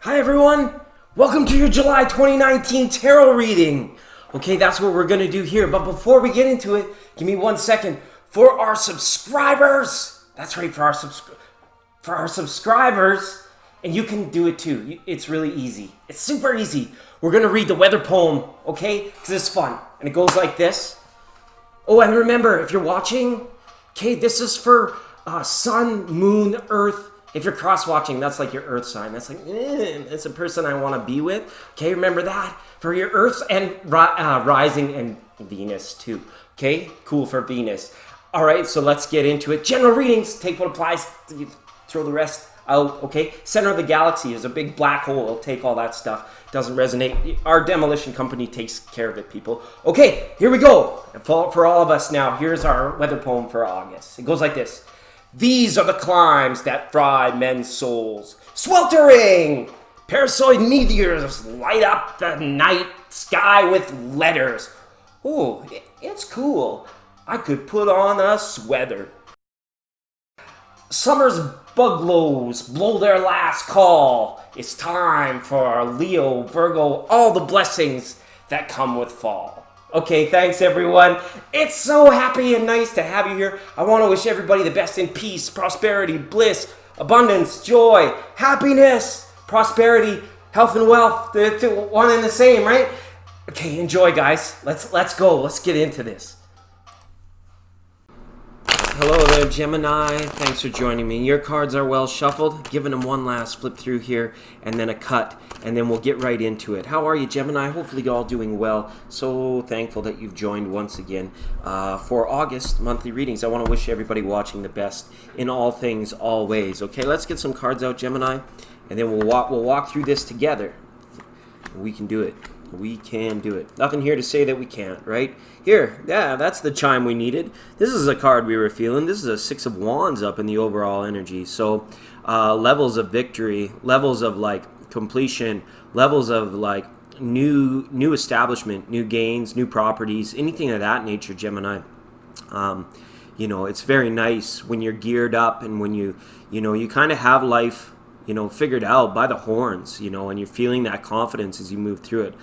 Hi everyone, welcome to your July 2019 tarot reading. Okay, that's what we're gonna do here, but before we get into it, give me 1 second. For our subscribers, that's right, for our subscribers, and you can do it too. It's really easy. It's super easy. We're gonna read the weather poem, okay? Because it's fun, and it goes like this. Oh, and remember, if you're watching, okay, this is for sun, moon, earth. If you're cross-watching, that's like your earth sign. That's like, it's a person I want to be with. Okay, remember that. For your earth and rising and Venus too. Okay, cool for Venus. All right, so let's get into it. General readings, take what applies. You throw the rest out, okay? Center of the galaxy is a big black hole. It'll take all that stuff. Doesn't resonate. Our demolition company takes care of it, people. Okay, here we go. For all of us now, here's our weather poem for August. It goes like this. These are the climes that fry men's souls. Sweltering! Parasitoid meteors light up the night sky with letters. Ooh, it's cool. I could put on a sweater. Summer's buglows blow their last call. It's time for Leo, Virgo, all the blessings that come with fall. Okay, thanks everyone. It's so happy and nice to have you here. I want to wish everybody the best in peace, prosperity, bliss, abundance, joy, happiness, prosperity, health and wealth. They're one and the same, right? Okay, enjoy guys. Let's go. Let's get into this. Hello there, Gemini. Thanks for joining me. Your cards are well shuffled. Giving them one last flip through here and then a cut, and then we'll get right into it. How are you, Gemini? Hopefully you're all doing well. So thankful that you've joined once again for August monthly readings. I want to wish everybody watching the best in all things, always. Okay, let's get some cards out, Gemini, and then we'll walk through this together. We can do it. We can do it. Nothing here to say that we can't, right? Here, yeah, that's the chime we needed. This is a card we were feeling. This is a Six of Wands up in the overall energy. So levels of victory, levels of like completion, levels of like new establishment, new gains, new properties, anything of that nature, Gemini. You know, it's very nice when you're geared up and when you kind of have life, figured out by the horns, and you're feeling that confidence as you move through it.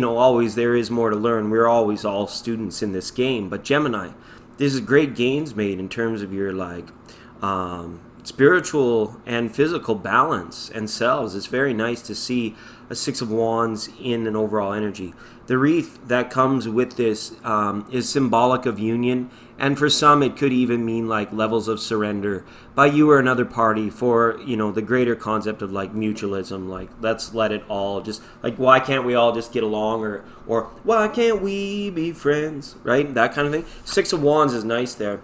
Always there is more to learn. We're always all students in this game. But Gemini, this is great gains made in terms of your spiritual and physical balance and selves. It's very nice to see a Six of Wands in an overall energy. The wreath that comes with this is symbolic of union, and for some it could even mean like levels of surrender by you or another party for the greater concept of like mutualism, like let's let it all just like why can't we all just get along, or why can't we be friends, right? That kind of thing. Six of Wands is nice there.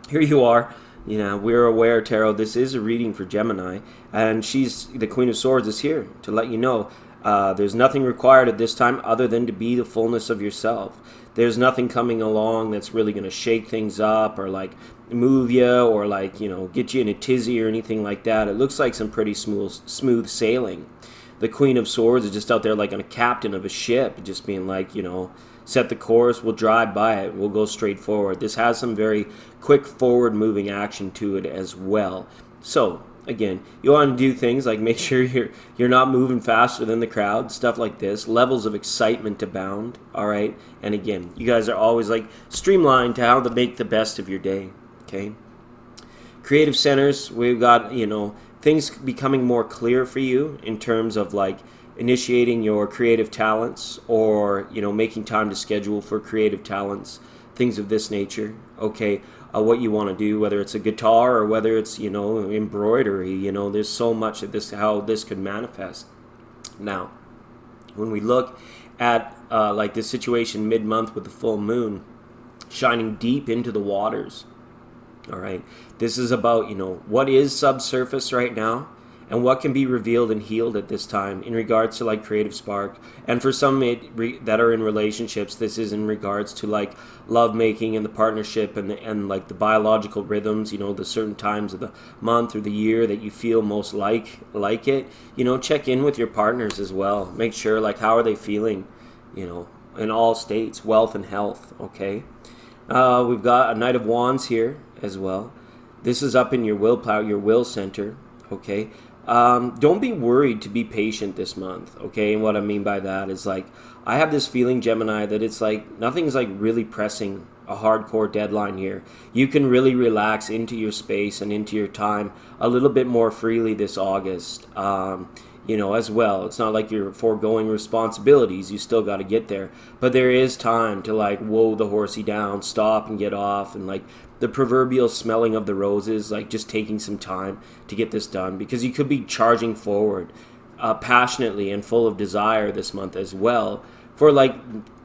Here you are. We're aware, Tarot, this is a reading for Gemini, and she's the Queen of Swords is here to let you know there's nothing required at this time other than to be the fullness of yourself. There's nothing coming along that's really going to shake things up or like move you or like, get you in a tizzy or anything like that. It looks like some pretty smooth sailing. The Queen of Swords is just out there like a captain of a ship, just being like, set the course, we'll drive by it, we'll go straight forward. This has some very quick forward moving action to it as well. So again, you want to do things like make sure you're not moving faster than the crowd, stuff like this. Levels of excitement abound, all right? And again, you guys are always like streamlined to how to make the best of your day, okay? Creative centers, we've got, things becoming more clear for you in terms of like initiating your creative talents or, making time to schedule for creative talents, things of this nature, okay? What you want to do, whether it's a guitar or whether it's, embroidery, there's so much of this, how this could manifest. Now, when we look at like this situation mid-month with the full moon shining deep into the waters, all right, this is about, what is subsurface right now and what can be revealed and healed at this time in regards to like creative spark. And for some that are in relationships, this is in regards to like love making and the partnership and like the biological rhythms, the certain times of the month or the year that you feel most like it. Check in with your partners as well. Make sure like how are they feeling, in all states, wealth and health, okay? We've got a Knight of Wands here as well. This is up in your willpower, your will center, okay? Don't be worried to be patient this month, okay? And what I mean by that is like, I have this feeling, Gemini, that it's like nothing's like really pressing a hardcore deadline here. You can really relax into your space and into your time a little bit more freely this August. As well. It's not like you're foregoing responsibilities. You still got to get there. But there is time to like whoa the horsey down, stop and get off, and like the proverbial smelling of the roses, like just taking some time to get this done, because you could be charging forward passionately and full of desire this month as well for like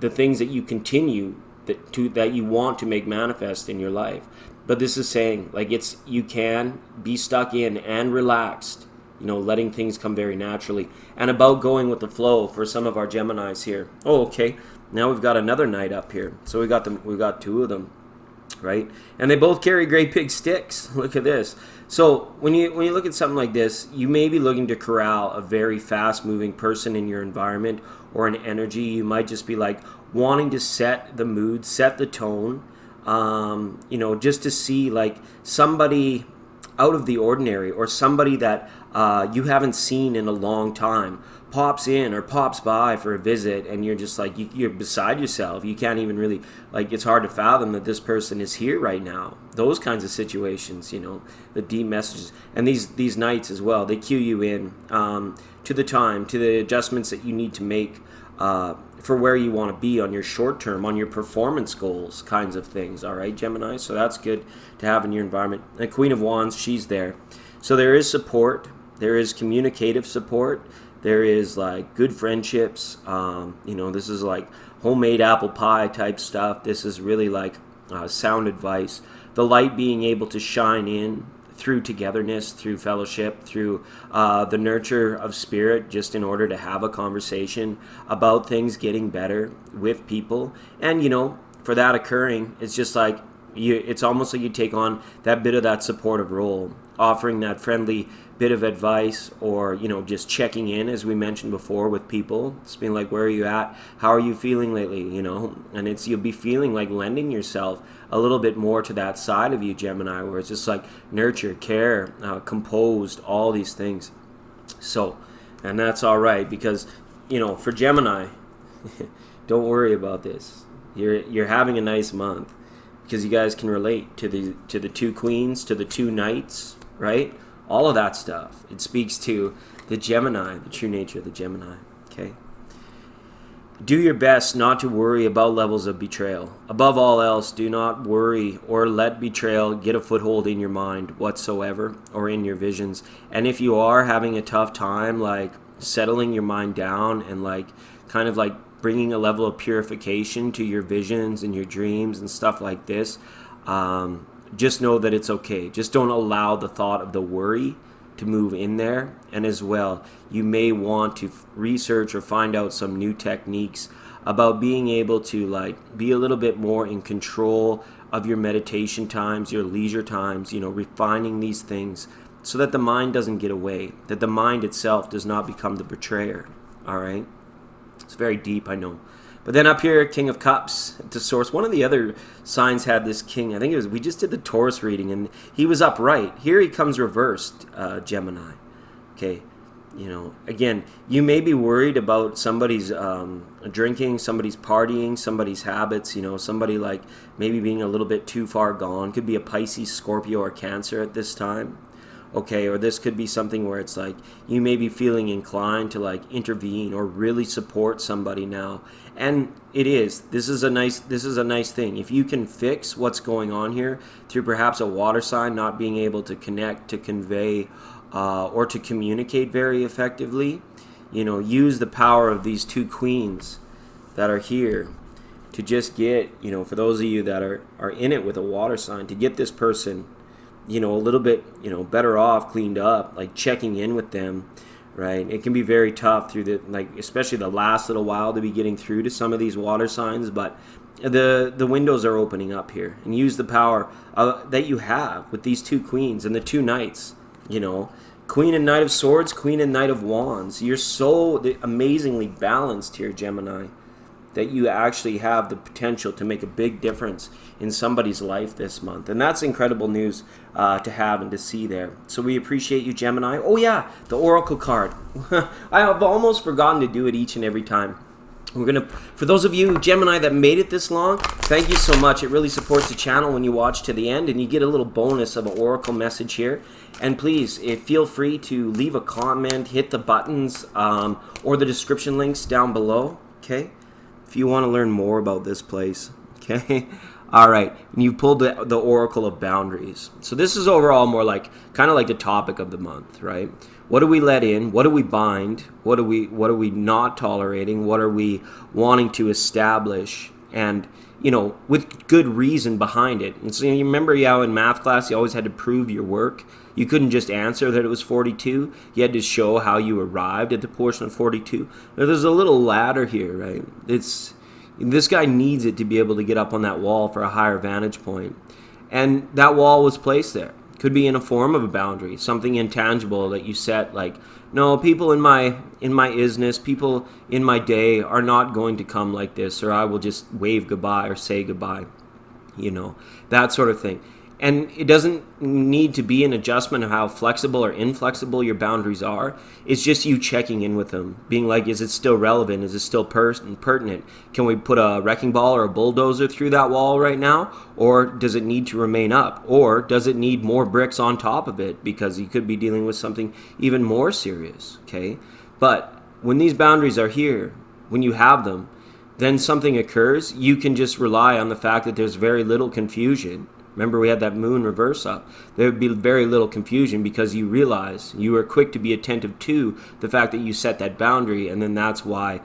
the things that you continue that you want to make manifest in your life. But this is saying like you can be stuck in and relaxed, letting things come very naturally, and about going with the flow for some of our Geminis here. Oh, okay. Now we've got another knight up here. So we got two of them, right? And they both carry great big sticks. Look at this. So when you look at something like this, you may be looking to corral a very fast-moving person in your environment or an energy. You might just be like wanting to set the mood, set the tone, just to see like somebody out of the ordinary, or somebody that you haven't seen in a long time pops in or pops by for a visit, and you're just like you're beside yourself. You can't even really, like, it's hard to fathom that this person is here right now. Those kinds of situations, the deep messages. And these nights as well, they cue you in to the time, to the adjustments that you need to make for where you want to be on your short term, on your performance goals, kinds of things. All right, Gemini. So that's good to have in your environment. The Queen of Wands, she's there. So there is support. There is communicative support. There is like good friendships. This is like homemade apple pie type stuff. This is really like sound advice. The light being able to shine in through togetherness, through fellowship, through the nurture of spirit, just in order to have a conversation about things getting better with people. And, for that occurring, it's just like, it's almost like you take on that bit of that supportive role, offering that friendly bit of advice, or, just checking in, as we mentioned before, with people. It's being like, where are you at? How are you feeling lately? And you'll be feeling like lending yourself a little bit more to that side of you, Gemini, where it's just like nurture, care, composed, all these things. So, and that's all right, because, for Gemini, don't worry about this. You're having a nice month, because you guys can relate to the two queens, to the two knights, right? All of that stuff. It speaks to the Gemini, the true nature of the Gemini. Okay. Do your best not to worry about levels of betrayal. Above all else, do not worry or let betrayal get a foothold in your mind whatsoever, or in your visions. And if you are having a tough time, like settling your mind down and like kind of like bringing a level of purification to your visions and your dreams and stuff like this, just know that it's okay. Just don't allow the thought of the worry to move in there. And as well, you may want to research or find out some new techniques about being able to like be a little bit more in control of your meditation times, your leisure times, refining these things so that the mind doesn't get away, that the mind itself does not become the betrayer. All right. It's very deep, I know. But then up here, King of Cups to Source. One of the other signs had this king. I think we just did the Taurus reading, and he was upright. Here he comes reversed, Gemini. Okay, again, you may be worried about somebody's drinking, somebody's partying, somebody's habits, somebody like maybe being a little bit too far gone. Could be a Pisces, Scorpio, or Cancer at this time. Okay, or this could be something where it's like you may be feeling inclined to like intervene or really support somebody now. And this is a nice thing. If you can fix what's going on here through perhaps a water sign not being able to connect, to convey, or to communicate very effectively, use the power of these two queens that are here to just get, for those of you that are in it with a water sign, to get this person a little bit, better off, cleaned up, like checking in with them, right? It can be very tough through especially the last little while to be getting through to some of these water signs, but the windows are opening up here, and use the power that you have with these two queens and the two knights, Queen and Knight of Swords, Queen and Knight of Wands. You're so amazingly balanced here, Gemini. that you actually have the potential to make a big difference in somebody's life this month. And that's incredible news to have and to see there. So we appreciate you, Gemini. Oh yeah, the Oracle card. I have almost forgotten to do it each and every time. We're gonna, for those of you, Gemini, that made it this long, thank you so much. It really supports the channel when you watch to the end, and you get a little bonus of an Oracle message here. And please, feel free to leave a comment, hit the buttons, or the description links down below, okay? If you want to learn more about this place, okay? All right, and you've pulled the Oracle of Boundaries. So this is overall more like, kind of like the topic of the month, right? What do we let in? What do we bind? What are we not tolerating? What are we wanting to establish? And, you know, with good reason behind it. And so you remember how in math class you always had to prove your work? You couldn't just answer that it was 42. You had to show how you arrived at the portion of 42. Now, there's a little ladder here, right? This guy needs it to be able to get up on that wall for a higher vantage point. And that wall was placed there. Could be in a form of a boundary, something intangible that you set, like, no, people in my isness, people in my day are not going to come like this, or I will just wave goodbye or say goodbye, you know, that sort of thing. And it doesn't need to be an adjustment of how flexible or inflexible your boundaries are. It's just you checking in with them, being like, is it still relevant? Is it still pertinent? Can we put a wrecking ball or a bulldozer through that wall right now? Or does it need to remain up? Or does it need more bricks on top of it? Because you could be dealing with something even more serious, okay? But when these boundaries are here, when you have them, then something occurs. You can just rely on the fact that there's very little confusion. Remember, we had that moon reverse up. There would be very little confusion because you realize, you were quick to be attentive to the fact that you set that boundary, and then that's why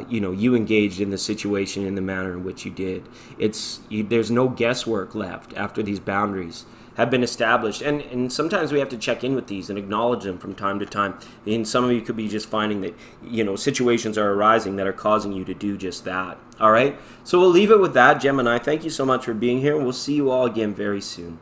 you know, you engaged in the situation in the manner in which you did. There's no guesswork left after these boundaries have been established, and sometimes we have to check in with these and acknowledge them from time to time. And some of you could be just finding that, you know, situations are arising that are causing you to do just that. All right, so we'll leave it with that, Gemini. Thank you so much for being here. We'll see you all again very soon.